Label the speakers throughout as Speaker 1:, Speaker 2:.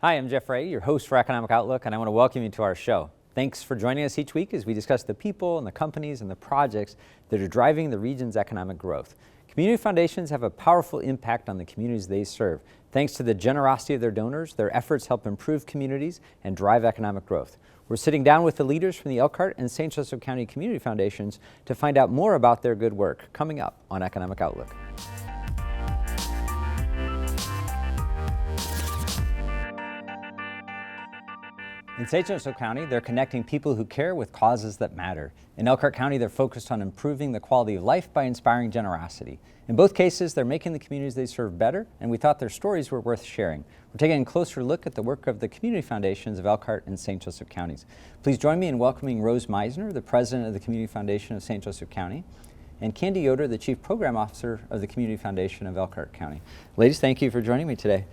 Speaker 1: Hi, I'm Jeff Ray, your host for Economic Outlook, and I want to welcome you to our show. Thanks for joining us each week as we discuss the people and the companies and the projects that are driving the region's economic growth. Community foundations have a powerful impact on the communities they serve. Thanks to the generosity of their donors, their efforts help improve communities and drive economic growth. We're sitting down with the leaders from the Elkhart and St. Joseph County Community Foundations to find out more about their good work, coming up on Economic Outlook. In St. Joseph County, they're connecting people who care with causes that matter. In Elkhart County, they're focused on improving the quality of life by inspiring generosity. In both cases, they're making the communities they serve better, and we thought their stories were worth sharing. We're taking a closer look at the work of the community foundations of Elkhart and St. Joseph Counties. Please join me in welcoming Rose Meisner, the president of the Community Foundation of St. Joseph County, and Candy Yoder, the chief program officer of the Community Foundation of Elkhart County. Ladies, thank you for joining me today.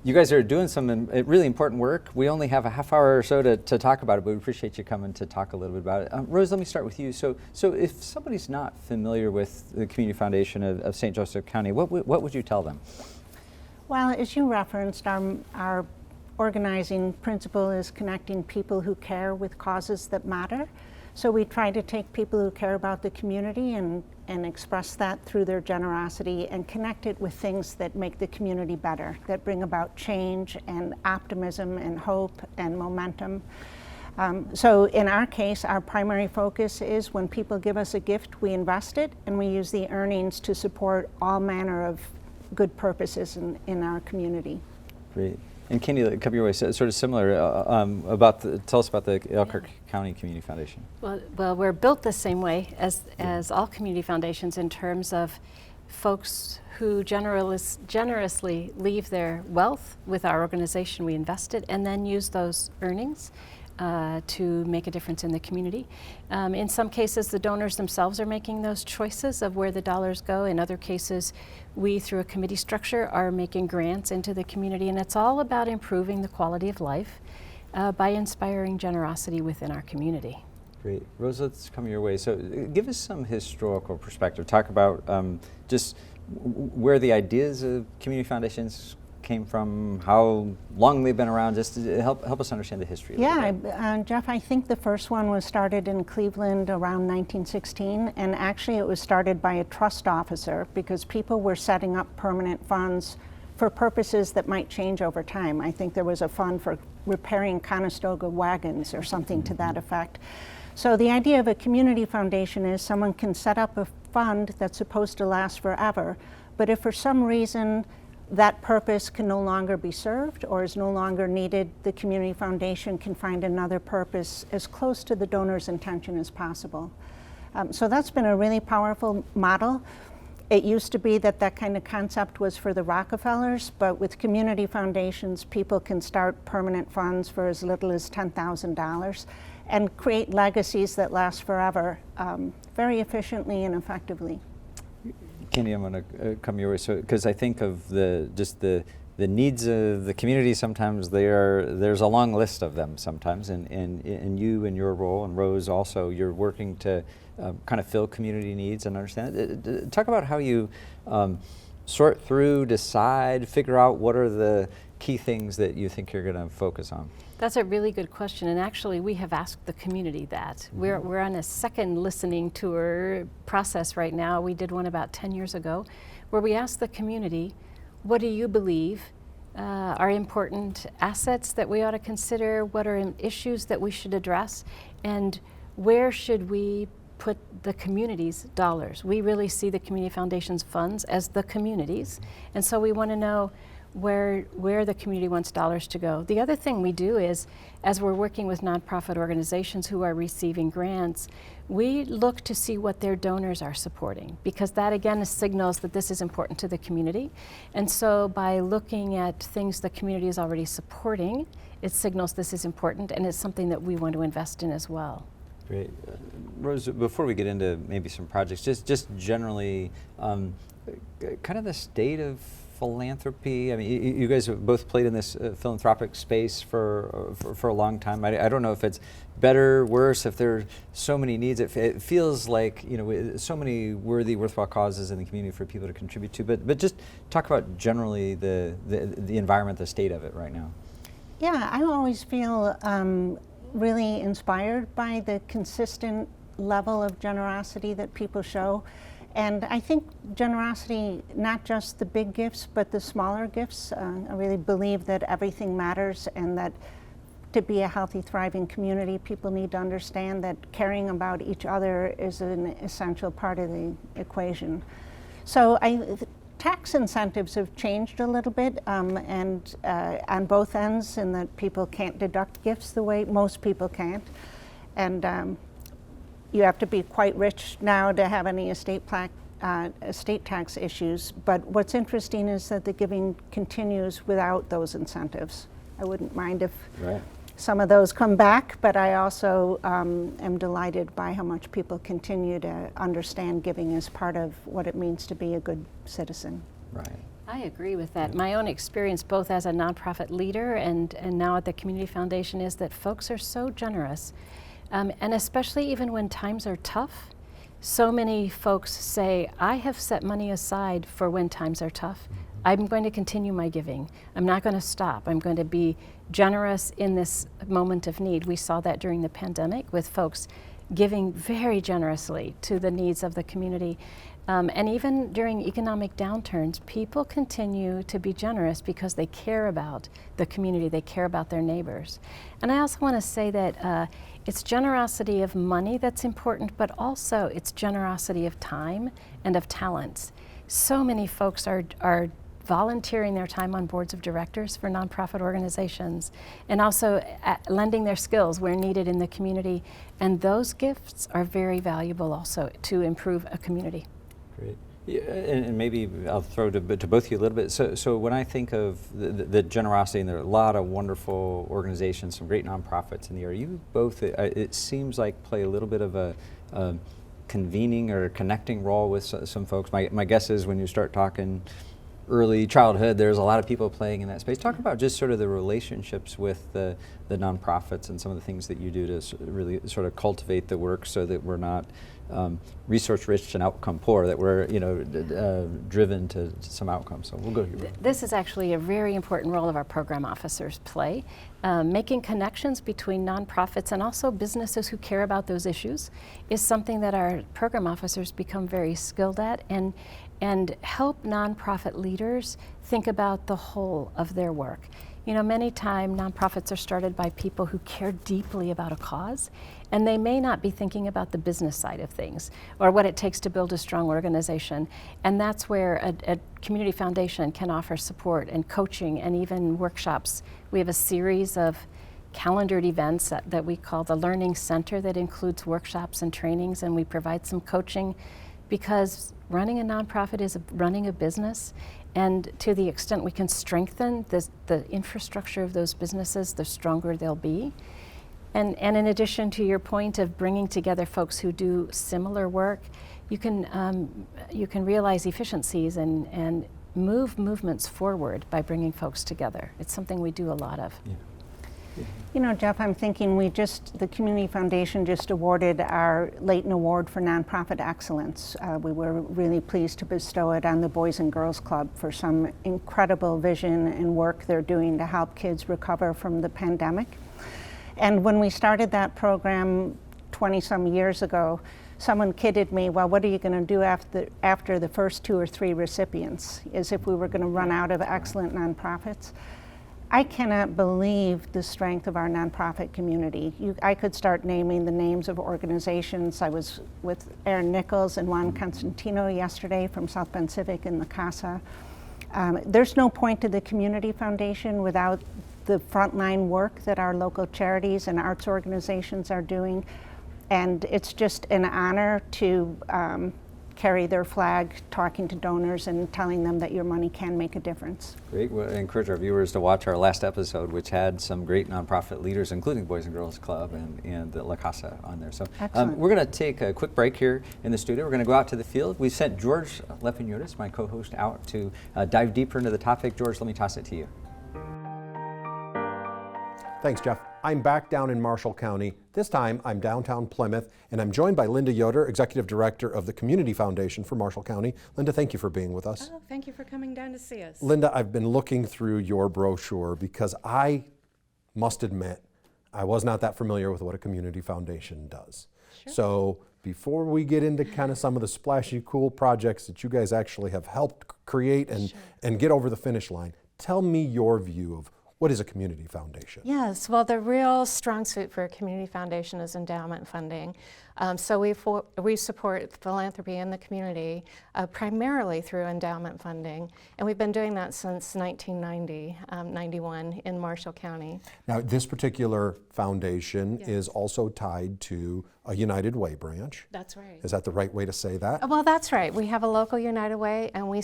Speaker 1: You guys are doing some really important work. We only have a half hour or so to talk about it, but we appreciate you coming to talk a little bit about it. Rose, let me start with you. So if somebody's not familiar with the Community Foundation of St. Joseph County, what would you tell them?
Speaker 2: Well, as you referenced, our organizing principle is connecting people who care with causes that matter. So we try to take people who care about the community and express that through their generosity and connect it with things that make the community better, that bring about change and optimism and hope and momentum. So in our case, our primary focus is when people give us a gift, we invest it and we use the earnings to support all manner of good purposes in our community.
Speaker 1: Great. And Candy, come your way, sort of similar, tell us about the Elkhart County Community Foundation.
Speaker 3: Well, we're built the same way as all community foundations in terms of folks who generously leave their wealth with our organization. We invest it and then use those earnings to make a difference in the community. In some cases, the donors themselves are making those choices of where the dollars go. In other cases, we, through a committee structure, are making grants into the community, and it's all about improving the quality of life by inspiring generosity within our community.
Speaker 1: Great. Rose, let's come your way. So give us some historical perspective. Talk about just where the ideas of community foundations came from, how long they've been around, just to help us understand the history.
Speaker 2: Yeah, Jeff, I think the first one was started in Cleveland around 1916, and actually it was started by a trust officer because people were setting up permanent funds for purposes that might change over time. I think there was a fund for repairing Conestoga wagons or something to that effect. So the idea of a community foundation is someone can set up a fund that's supposed to last forever, but if for some reason that purpose can no longer be served or is no longer needed, the community foundation can find another purpose as close to the donor's intention as possible. So that's been a really powerful model. It used to be that kind of concept was for the Rockefellers, but with community foundations, people can start permanent funds for as little as $10,000 and create legacies that last forever very efficiently and effectively.
Speaker 1: Candy, I'm going to come your way, because I think of the needs of the community. Sometimes there's a long list of them. Sometimes, and you in your role, and Rose also, you're working to kind of fill community needs and understand. Talk about how you sort through, decide, figure out what are the key things that you think you're going to focus on.
Speaker 3: That's a really good question, and actually we have asked the community that. Mm-hmm. We're on a second listening tour process right now. We did one about 10 years ago where we asked the community, what do you believe are important assets that we ought to consider, what are issues that we should address, and where should we put the community's dollars? We really see the Community Foundation's funds as the community's, and so we want to know where the community wants dollars to go. The other thing we do is, as we're working with nonprofit organizations who are receiving grants, we look to see what their donors are supporting, because that again signals that this is important to the community. And so by looking at things the community is already supporting, it signals this is important and it's something that we want to invest in as well.
Speaker 1: Great. Rose, before we get into maybe some projects, just generally, kind of the state of philanthropy. I mean, you guys have both played in this philanthropic space for a long time. I don't know if it's better, worse, if there are so many needs. It feels like, you know, so many worthwhile causes in the community for people to contribute to. But just talk about generally the environment, the state of it right now.
Speaker 2: Yeah, I always feel really inspired by the consistent level of generosity that people show. And I think generosity, not just the big gifts, but the smaller gifts. I really believe that everything matters, and that to be a healthy, thriving community, people need to understand that caring about each other is an essential part of the equation. So tax incentives have changed a little bit, and on both ends, in that people can't deduct gifts the way most people can't. And you have to be quite rich now to have any estate tax issues. But what's interesting is that the giving continues without those incentives. I wouldn't mind if some of those come back, but I also am delighted by how much people continue to understand giving as part of what it means to be a good citizen.
Speaker 1: Right.
Speaker 3: I agree with that. My own experience, both as a nonprofit leader and now at the Community Foundation, is that folks are so generous. And especially even when times are tough, so many folks say, I have set money aside for when times are tough. I'm going to continue my giving. I'm not going to stop. I'm going to be generous in this moment of need. We saw that during the pandemic with folks giving very generously to the needs of the community. And even during economic downturns, people continue to be generous because they care about the community, they care about their neighbors. And I also want to say that it's generosity of money that's important, but also it's generosity of time and of talents. So many folks are volunteering their time on boards of directors for nonprofit organizations, and also lending their skills where needed in the community. And those gifts are very valuable also to improve a community.
Speaker 1: Great. Yeah, and maybe I'll throw to both of you a little bit. So when I think of the generosity, and there are a lot of wonderful organizations, some great nonprofits in the area, you both, it seems like, play a little bit of a convening or connecting role with some folks. My guess is when you start talking early childhood, there's a lot of people playing in that space. Talk about just sort of the relationships with the nonprofits and some of the things that you do to really sort of cultivate the work so that we're not resource rich and outcome poor, that we're driven to some outcomes. So we'll go here.
Speaker 3: This is actually a very important role of our program officers play. Making connections between nonprofits and also businesses who care about those issues is something that our program officers become very skilled at, and help nonprofit leaders think about the whole of their work. You know, many times nonprofits are started by people who care deeply about a cause, and they may not be thinking about the business side of things or what it takes to build a strong organization. And that's where a community foundation can offer support and coaching and even workshops. We have a series of calendared events that we call the Learning Center that includes workshops and trainings, and we provide some coaching, because running a nonprofit is running a business, and to the extent we can strengthen the infrastructure of those businesses, the stronger they'll be. And in addition to your point of bringing together folks who do similar work, you can realize efficiencies and move movements forward by bringing folks together. It's something we do a lot of.
Speaker 1: Yeah.
Speaker 2: You know, Jeff, I'm thinking the Community Foundation just awarded our Leighton Award for Nonprofit Excellence. We were really pleased to bestow it on the Boys and Girls Club for some incredible vision and work they're doing to help kids recover from the pandemic. And when we started that program 20-some years ago, someone kidded me, well, what are you going to do after the first 2 or 3 recipients, as if we were going to run out of excellent nonprofits. I cannot believe the strength of our nonprofit community. I could start naming the names of organizations. I was with Aaron Nichols and Juan Constantino yesterday from South Bend Civic and the CASA. There's no point to the Community Foundation without the frontline work that our local charities and arts organizations are doing. And it's just an honor to carry their flag, talking to donors and telling them that your money can make a difference.
Speaker 1: Great. Well, I encourage our viewers to watch our last episode, which had some great nonprofit leaders, including Boys and Girls Club and the La Casa on there. So we're going to take a quick break here in the studio. We're going to go out to the field. We sent George Lefignotis, my co-host, out to dive deeper into the topic. George, let me toss it to you.
Speaker 4: Thanks, Jeff. I'm back down in Marshall County. This time, I'm downtown Plymouth, and I'm joined by Linda Yoder, Executive Director of the Community Foundation for Marshall County. Linda, thank you for being with us.
Speaker 5: Oh, thank you for coming down to see us.
Speaker 4: Linda, I've been looking through your brochure because I must admit, I was not that familiar with what a community foundation does. So before we get into kind of some of the splashy, cool projects that you guys actually have helped create and get over the finish line, tell me your view of what is a community foundation?
Speaker 5: Yes, well, the real strong suit for a community foundation is endowment funding. So we support philanthropy in the community primarily through endowment funding, and we've been doing that since 1990, 91 in Marshall County.
Speaker 4: Now, this particular foundation
Speaker 5: Yes.
Speaker 4: is also tied to a United Way branch.
Speaker 5: That's right.
Speaker 4: Is that the right way to say that?
Speaker 5: Well, that's right. We have a local United Way, and we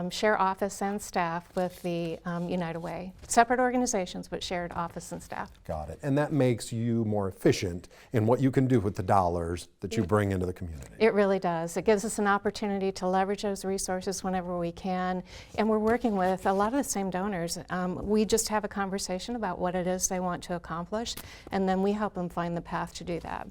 Speaker 5: share office and staff with the United Way. Separate organizations, but shared office and staff.
Speaker 4: Got it. And that makes you more efficient in what you can do with the dollars that you bring into the community.
Speaker 5: It really does. It gives us an opportunity to leverage those resources whenever we can. And we're working with a lot of the same donors. We just have a conversation about what it is they want to accomplish, and then we help them find the path to do that.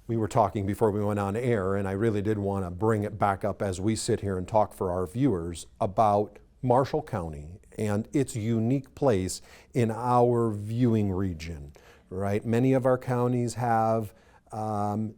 Speaker 4: We were talking before we went on air, and I really did want to bring it back up as we sit here and talk for our viewers about Marshall County and its unique place in our viewing region, right? Many of our counties have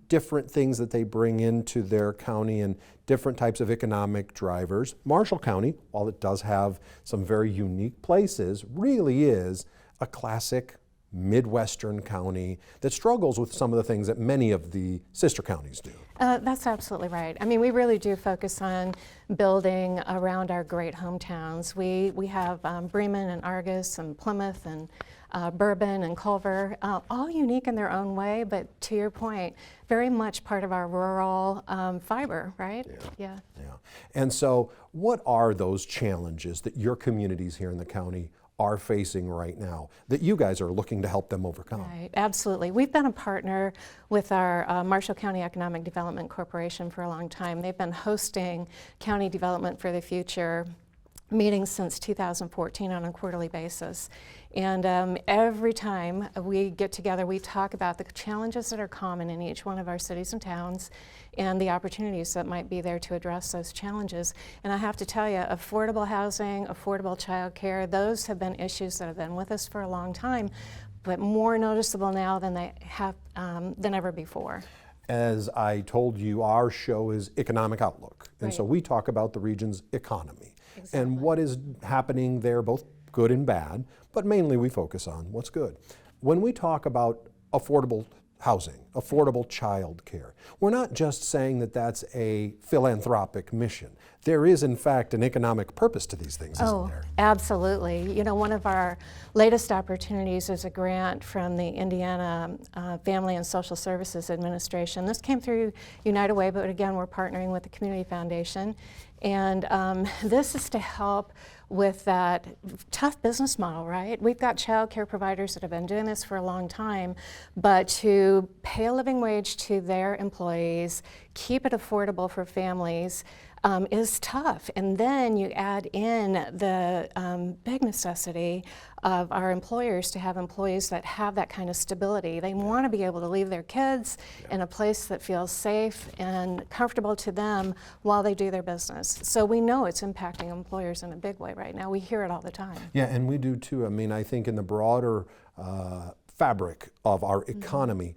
Speaker 4: different things that they bring into their county and different types of economic drivers. Marshall County, while it does have some very unique places, really is a classic Midwestern county that struggles with some of the things that many of the sister counties do.
Speaker 5: That's absolutely right. I mean, we really do focus on building around our great hometowns. We have Bremen and Argus and Plymouth and Bourbon and Culver, all unique in their own way, but to your point, very much part of our rural fiber, right? Yeah.
Speaker 4: And so what are those challenges that your communities here in the county are facing right now that you guys are looking to help them overcome?
Speaker 5: Right, absolutely. We've been a partner with our Marshall County Economic Development Corporation for a long time. They've been hosting County Development for the Future meetings since 2014 on a quarterly basis. And every time we get together, we talk about the challenges that are common in each one of our cities and towns and the opportunities that might be there to address those challenges. And I have to tell you, affordable housing, affordable childcare, those have been issues that have been with us for a long time, but more noticeable now than they have than ever before.
Speaker 4: As I told you, our show is Economic Outlook. And so
Speaker 5: Right.
Speaker 4: we talk about the region's economy and what is happening there, both good and bad, but mainly we focus on what's good. When we talk about affordable housing, affordable child care, we're not just saying that that's a philanthropic mission. There is, in fact, an economic purpose to these things, isn't there?
Speaker 5: Absolutely. You know, one of our latest opportunities is a grant from the Indiana Family and Social Services Administration. This came through United Way, but again, we're partnering with the Community Foundation. And this is to help with that tough business model, right? We've got child care providers that have been doing this for a long time, but to pay a living wage to their employees, keep it affordable for families, is tough. And then you add in the big necessity of our employers to have employees that have that kind of stability. They want to be able to leave their kids in a place that feels safe and comfortable to them while they do their business. So we know it's impacting employers in a big way right now. We hear it all the time.
Speaker 4: Yeah, and we do too. I mean, I think in the broader fabric of our economy,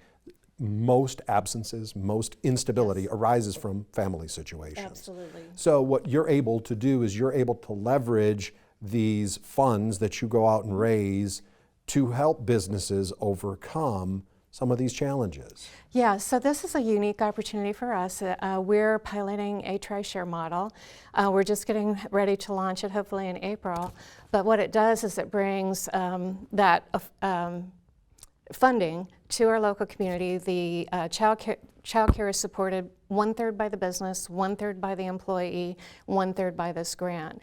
Speaker 4: most absences, most instability arises from family situations.
Speaker 5: Absolutely.
Speaker 4: So what you're able to do is you're able to leverage these funds that you go out and raise to help businesses overcome some of these challenges.
Speaker 5: Yeah, so this is a unique opportunity for us. We're piloting a TriShare model. We're just getting ready to launch it hopefully in April. But what it does is it brings that funding to our local community. The child care is supported 1/3 by the business, 1/3 by the employee, 1/3 by this grant.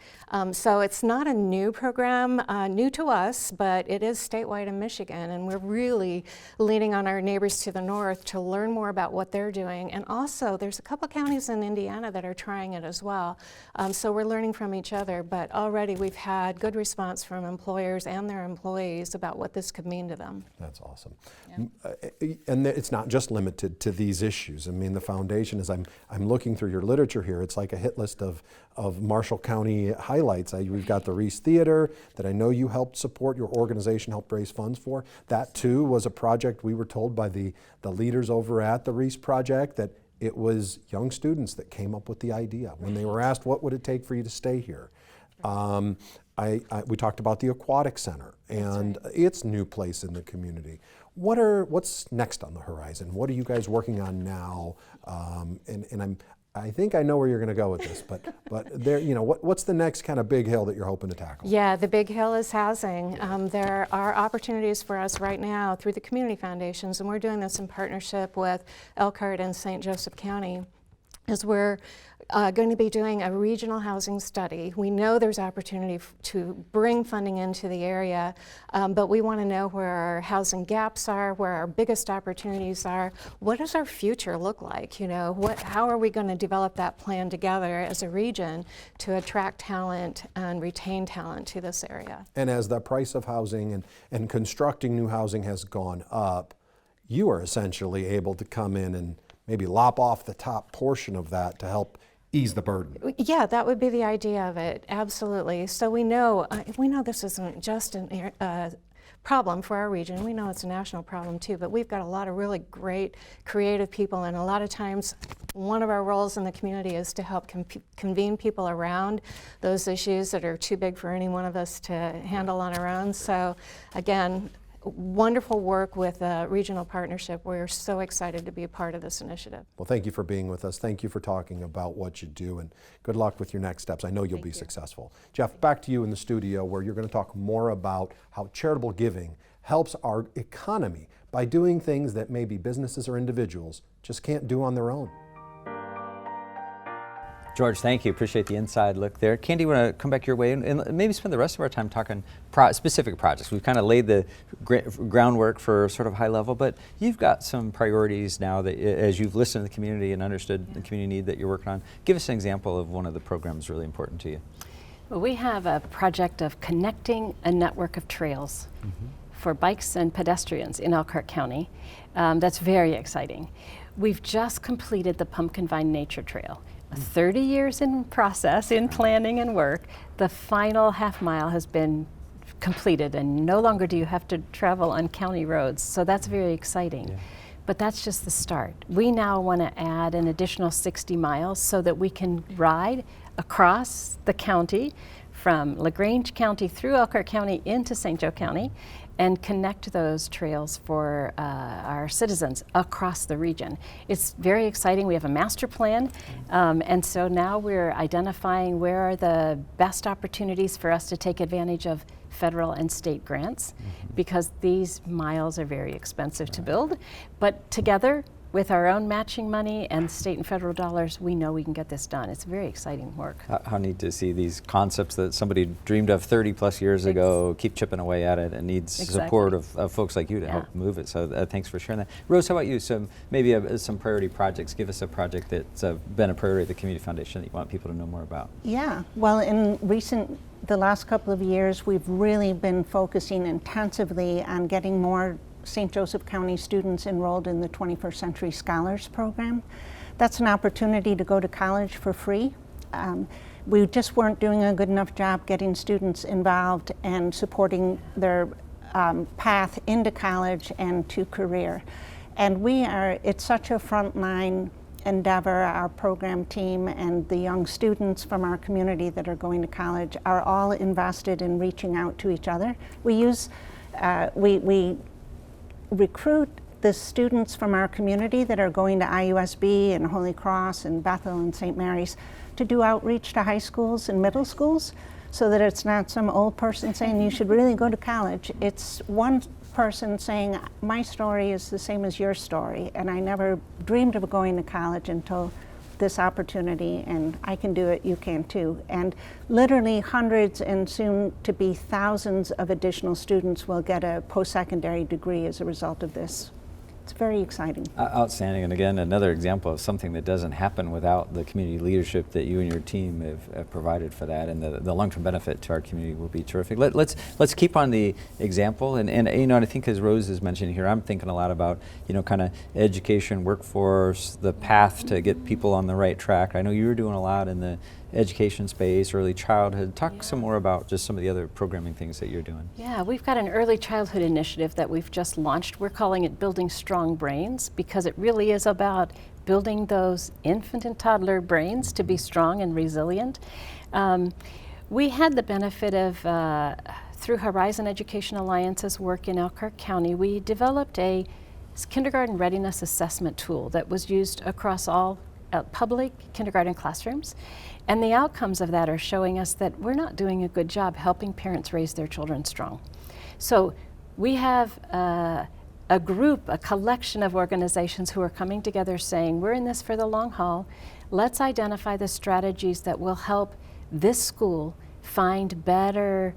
Speaker 5: So it's not a new program, new to us, but it is statewide in Michigan, and we're really leaning on our neighbors to the north to learn more about what they're doing. And also, there's a couple counties in Indiana that are trying it as well. So we're learning from each other, but already we've had good response from employers and their employees about what this could mean to them.
Speaker 4: That's awesome. and it's not just limited to these issues. I mean, the foundation, as I'm looking through your literature here, it's like a hit list of Marshall County highlights. We've got the Reese Theater that I know you helped support, your organization helped raise funds for. That too was a project we were told by the leaders over at the Reese Project that it was young students that came up with the idea. When they were asked, what would it take for you to stay here? We talked about the Aquatic Center and its new place in the community. What's next on the horizon? What are you guys working on now? I think I know where you're going to go with this, but there, what's the next kind of big hill that you're hoping to tackle?
Speaker 5: Yeah, the big hill is housing. There are opportunities for us right now through the community foundations, and we're doing this in partnership with Elkhart and St. Joseph County, is we're going to be doing a regional housing study. We know there's opportunity to bring funding into the area, but we want to know where our housing gaps are, where our biggest opportunities are. What does our future look like? How are we going to develop that plan together as a region to attract talent and retain talent to this area?
Speaker 4: And as the price of housing and constructing new housing has gone up, you are essentially able to come in and maybe lop off the top portion of that to help ease the burden.
Speaker 5: Yeah, that would be the idea of it, absolutely. So we know this isn't just a problem for our region. We know it's a national problem too, but we've got a lot of really great creative people, and a lot of times one of our roles in the community is to help convene people around those issues that are too big for any one of us to handle on our own. So again, wonderful work with a regional partnership. We're so excited to be a part of this initiative.
Speaker 4: Well, thank you for being with us. Thank you for talking about what you do, and good luck with your next steps. I know you'll be successful. Jeff, back to you in the studio where you're going to talk more about how charitable giving helps our economy by doing things that maybe businesses or individuals just can't do on their own.
Speaker 1: George, thank you. Appreciate the inside look there. Candy, you want to come back your way and maybe spend the rest of our time talking specific projects. We've kind of laid the groundwork for sort of high level, but you've got some priorities now that as you've listened to the community and understood the community need that you're working on. Give us an example of one of the programs really important to you.
Speaker 3: Well, we have a project of connecting a network of trails for bikes and pedestrians in Elkhart County. That's very exciting. We've just completed the Pumpkin Vine Nature Trail. 30 years in process, in planning and work. The final half mile has been completed, and no longer do you have to travel on county roads, so that's very exciting. Yeah. But that's just the start. We now want to add an additional 60 miles so that we can ride across the county from LaGrange County through Elkhart County into St. Joe County and connect those trails for our citizens across the region. It's very exciting. We have a master plan, and so now we're identifying where are the best opportunities for us to take advantage of federal and state grants, because these miles are very expensive to build, but together with our own matching money and state and federal dollars, we know we can get this done. It's very exciting work.
Speaker 1: How neat to see these concepts that somebody dreamed of 30 plus years ago keep chipping away at it and needs support of folks like you to help move it. So thanks for sharing that. Rose, how about you? So maybe some priority projects. Give us a project that's been a priority of the Community Foundation that you want people to know more about.
Speaker 2: Yeah, well, in the last couple of years, we've really been focusing intensively on getting more St. Joseph County students enrolled in the 21st Century Scholars Program. That's an opportunity to go to college for free. We just weren't doing a good enough job getting students involved and supporting their path into college and to career. And it's such a frontline endeavor. Our program team and the young students from our community that are going to college are all invested in reaching out to each other. We recruit the students from our community that are going to IUSB and Holy Cross and Bethel and St. Mary's to do outreach to high schools and middle schools, so that it's not some old person saying you should really go to college. It's one person saying, my story is the same as your story, and I never dreamed of going to college until this opportunity, and I can do it, you can too. And literally hundreds and soon to be thousands of additional students will get a post-secondary degree as a result of this. it's very exciting.
Speaker 1: Outstanding, and again, another example of something that doesn't happen without the community leadership that you and your team have provided for that, and the long-term benefit to our community will be terrific. Let's keep on the example, and you know, and I think as Rose is mentioning here, I'm thinking a lot about, you know, kind of education, workforce, the path to get people on the right track. I know you're doing a lot in the education space, early childhood. Talk some more about just some of the other programming things that you're doing.
Speaker 3: Yeah, we've got an early childhood initiative that we've just launched. We're calling it Building Strong Brains, because it really is about building those infant and toddler brains to be strong and resilient. We had the benefit of, through Horizon Education Alliance's work in Elkhart County, we developed a kindergarten readiness assessment tool that was used across all public kindergarten classrooms. And the outcomes of that are showing us that we're not doing a good job helping parents raise their children strong. So we have a group, a collection of organizations who are coming together saying, we're in this for the long haul. Let's identify the strategies that will help this school find better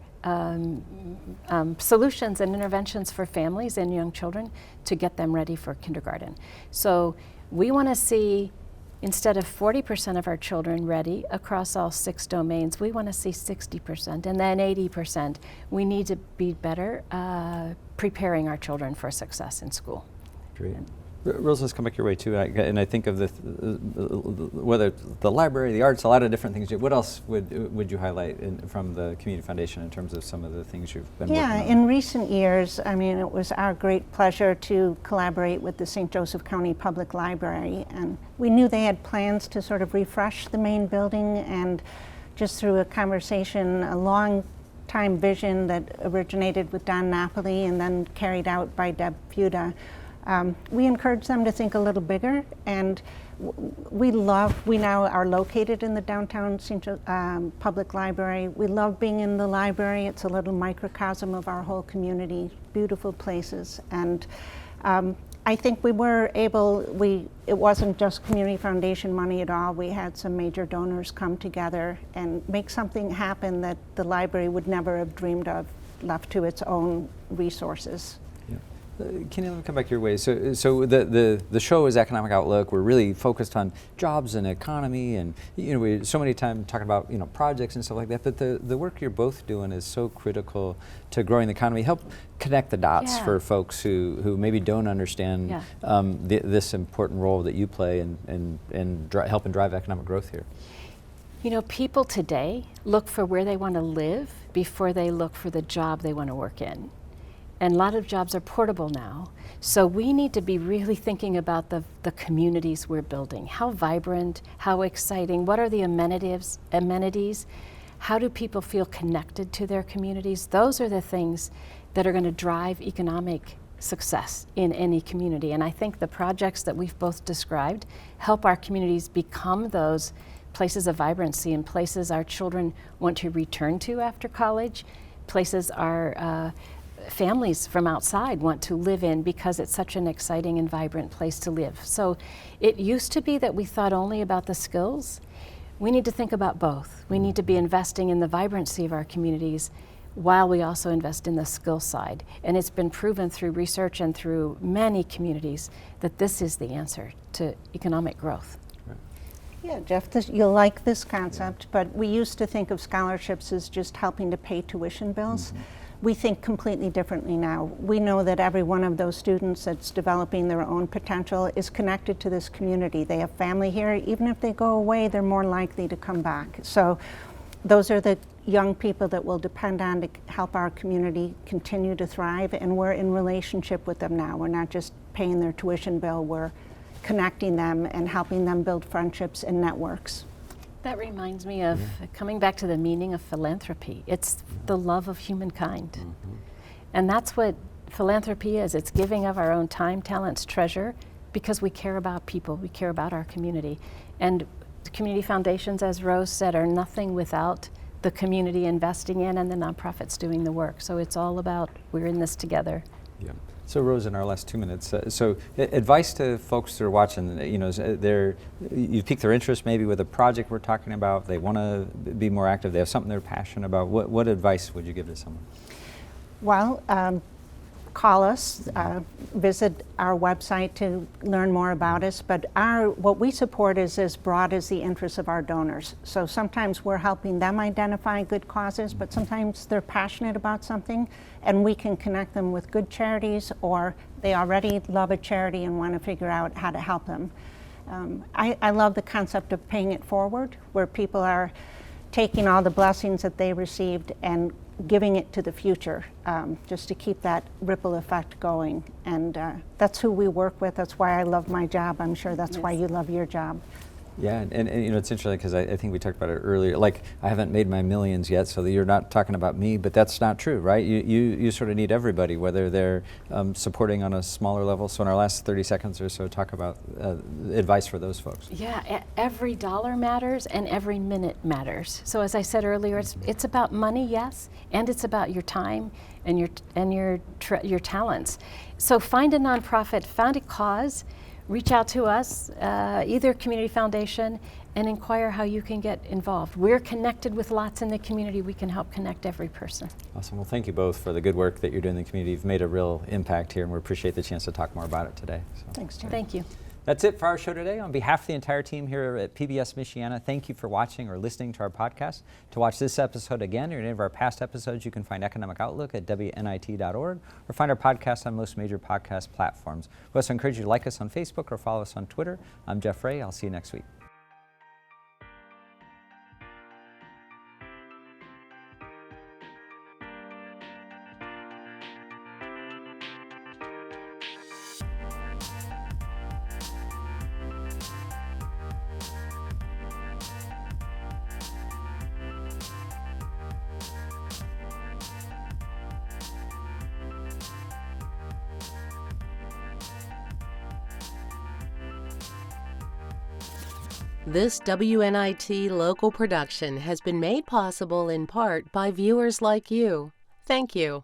Speaker 3: solutions and interventions for families and young children to get them ready for kindergarten. So we want to see, instead of 40% of our children ready across all 6 domains, we want to see 60% and then 80%. We need to be better preparing our children for success in school.
Speaker 1: Great. Rose, let's come back your way too. And I think of whether it's the library, the arts, a lot of different things. What else would you highlight from the Community Foundation in terms of some of the things you've been working on?
Speaker 2: Yeah, in recent years, I mean, it was our great pleasure to collaborate with the St. Joseph County Public Library, and we knew they had plans to sort of refresh the main building, and just through a conversation, a long time vision that originated with Don Napoli and then carried out by Deb Fuda. We encourage them to think a little bigger, and we now are located in the downtown Public Library. We love being in the library. It's a little microcosm of our whole community, beautiful places. And I think we were able, it wasn't just Community Foundation money at all. We had some major donors come together and make something happen that the library would never have dreamed of, left to its own resources.
Speaker 1: Kenny, let me come back your way. So the show is Economic Outlook. We're really focused on jobs and economy, and you know, we so many times talking about, you know, projects and stuff like that. But the work you're both doing is so critical to growing the economy. Help connect the dots for folks who maybe don't understand this important role that you play in helping drive economic growth here.
Speaker 3: You know, people today look for where they want to live before they look for the job they want to work in. And a lot of jobs are portable now. So we need to be really thinking about the communities we're building. How vibrant, how exciting, what are the amenities? How do people feel connected to their communities? Those are the things that are going to drive economic success in any community. And I think the projects that we've both described help our communities become those places of vibrancy and places our children want to return to after college, places our families from outside want to live in because it's such an exciting and vibrant place to live. So it used to be that we thought only about the skills. We need to think about both. We need to be investing in the vibrancy of our communities while we also invest in the skill side. And it's been proven through research and through many communities that this is the answer to economic growth.
Speaker 2: Yeah, Jeff, you'll like this concept, but we used to think of scholarships as just helping to pay tuition bills. Mm-hmm. We think completely differently now. We know that every one of those students that's developing their own potential is connected to this community. They have family here. Even if they go away, they're more likely to come back. So those are the young people that we'll depend on to help our community continue to thrive, and we're in relationship with them now. We're not just paying their tuition bill, we're connecting them and helping them build friendships and networks.
Speaker 3: That reminds me of coming back to the meaning of philanthropy. It's the love of humankind. Mm-hmm. And that's what philanthropy is. It's giving of our own time, talents, treasure, because we care about people, we care about our community. And the community foundations, as Rose said, are nothing without the community investing in and the nonprofits doing the work. So it's all about, we're in this together.
Speaker 1: Yeah. So Rose, in our last 2 minutes, advice to folks that are watching, you know, you piqued their interest maybe with a project we're talking about, they want to be more active, they have something they're passionate about. What advice would you give to someone?
Speaker 2: Well, call us, visit our website to learn more about us. But what we support is as broad as the interests of our donors. So sometimes we're helping them identify good causes, but sometimes they're passionate about something, and we can connect them with good charities, or they already love a charity and want to figure out how to help them. I love the concept of paying it forward, where people are taking all the blessings that they received and giving it to the future, just to keep that ripple effect going. And that's who we work with. That's why I love my job. I'm sure that's why you love your job.
Speaker 1: Yeah, and you know, it's interesting because I think we talked about it earlier. Like, I haven't made my millions yet, so you're not talking about me, but that's not true, right? You sort of need everybody, whether they're supporting on a smaller level. So in our last 30 seconds or so, talk about advice for those folks.
Speaker 3: Yeah, every dollar matters and every minute matters. So as I said earlier, it's about money, yes, and it's about your time and your talents. So find a nonprofit, find a cause, reach out to us, either Community Foundation, and inquire how you can get involved. We're connected with lots in the community. We can help connect every person.
Speaker 1: Awesome. Well, thank you both for the good work that you're doing in the community. You've made a real impact here, and we appreciate the chance to talk more about it today. So.
Speaker 2: Thanks, Jen.
Speaker 3: Thank you.
Speaker 1: That's it for our show today. On behalf of the entire team here at PBS Michiana, thank you for watching or listening to our podcast. To watch this episode again or any of our past episodes, you can find Economic Outlook at WNIT.org or find our podcast on most major podcast platforms. We also encourage you to like us on Facebook or follow us on Twitter. I'm Jeff Ray. I'll see you next week.
Speaker 6: This WNIT local production has been made possible in part by viewers like you. Thank you.